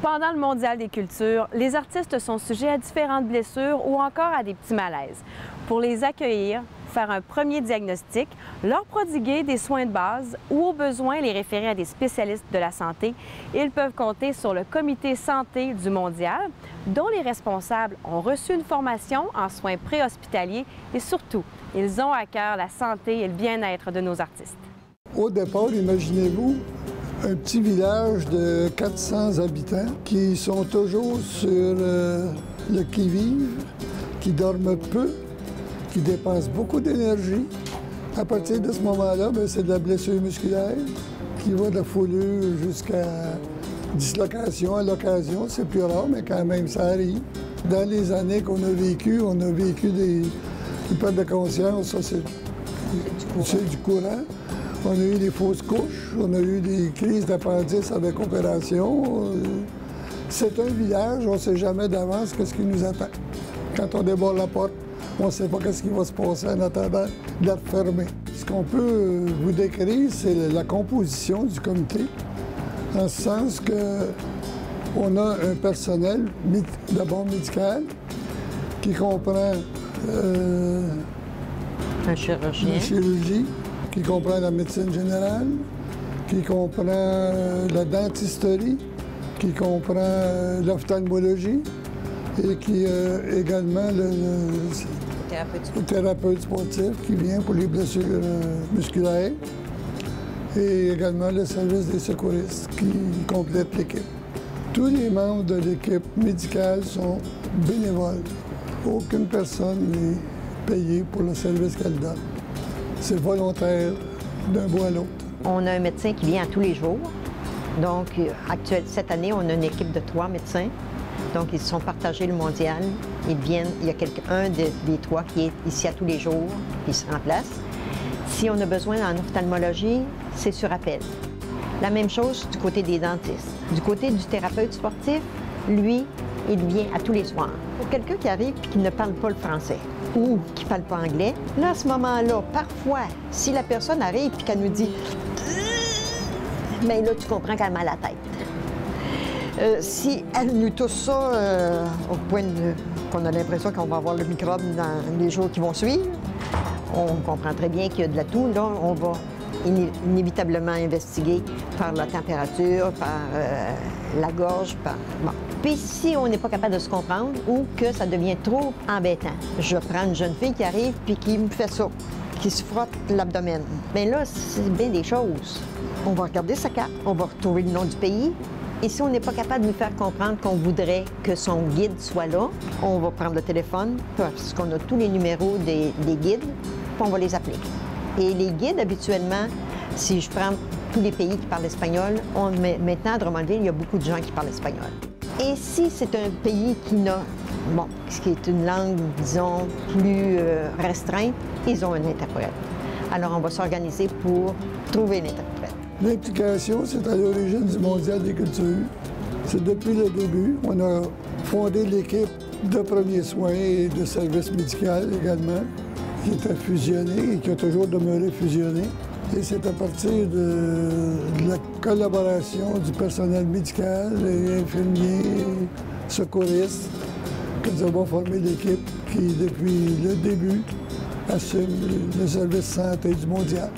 Pendant le Mondial des cultures, les artistes sont sujets à différentes blessures ou encore à des petits malaises. Pour les accueillir, faire un premier diagnostic, leur prodiguer des soins de base ou au besoin les référer à des spécialistes de la santé, ils peuvent compter sur le comité santé du Mondial, dont les responsables ont reçu une formation en soins préhospitaliers et surtout, ils ont à cœur la santé et le bien-être de nos artistes. Au départ, imaginez-vous un petit village de 400 habitants qui sont toujours sur le qui-vive, qui dorment peu, qui dépensent beaucoup d'énergie. À partir de ce moment-là, c'est de la blessure musculaire qui va de la foulure jusqu'à dislocation à l'occasion. C'est plus rare, mais quand même, ça arrive. Dans les années qu'on a vécues, on a vécu des pertes de conscience, ça c'est du courant. On a eu des fausses couches, on a eu des crises d'appendice avec opération. C'est un village, on ne sait jamais d'avance ce qui nous attend. Quand on déborde la porte, on ne sait pas ce qui va se passer en attendant d'être fermé. Ce qu'on peut vous décrire, c'est la composition du comité, en ce sens qu'on a un personnel d'abord médical qui comprend un chirurgien. La chirurgie, qui comprend la médecine générale, qui comprend la dentisterie, qui comprend l'ophtalmologie et qui également le thérapeute sportif qui vient pour les blessures musculaires et également le service des secouristes qui complète l'équipe. Tous les membres de l'équipe médicale sont bénévoles. Aucune personne n'est payée pour le service qu'elle donne. C'est volontaire d'un bout à l'autre. On a un médecin qui vient à tous les jours. Donc, cette année, on a une équipe de 3 médecins. Donc, ils se sont partagés le mondial. Ils viennent, il y a un des 3 qui est ici à tous les jours, puis il se remplace. Si on a besoin en ophtalmologie, c'est sur appel. La même chose du côté des dentistes. Du côté du thérapeute sportif, lui, il vient à tous les soirs. Pour quelqu'un qui arrive et qui ne parle pas le français ou qui ne parle pas anglais, là, à ce moment-là, parfois, si la personne arrive et qu'elle nous dit « bien là, tu comprends qu'elle a mal à la tête ». Si elle nous touche ça au point qu'on a l'impression qu'on va avoir le microbe dans les jours qui vont suivre, on comprend très bien qu'il y a de la toux. Là, on va inévitablement investiguer par la température, par la gorge, Bon. Puis si on n'est pas capable de se comprendre ou que ça devient trop embêtant, je prends une jeune fille qui arrive puis qui me fait ça, qui se frotte l'abdomen. Bien là, c'est bien des choses. On va regarder sa carte, on va retrouver le nom du pays. Et si on n'est pas capable de nous faire comprendre qu'on voudrait que son guide soit là, on va prendre le téléphone parce qu'on a tous les numéros des guides, puis on va les appeler. Et les guides, habituellement, si je prends tous les pays qui parlent espagnol, maintenant, à Drummondville, il y a beaucoup de gens qui parlent espagnol. Et si c'est un pays qui qui est une langue, disons, plus restreinte, ils ont un interprète. Alors, on va s'organiser pour trouver un interprète. L'implication, c'est à l'origine du Mondial des cultures. C'est depuis le début. On a fondé l'équipe de premiers soins et de service médical également, qui était fusionnée et qui a toujours demeuré fusionnée. Et c'est à partir de la collaboration du personnel médical, et infirmiers, secouristes, que nous avons formé l'équipe qui, depuis le début, assume le service santé du Mondial.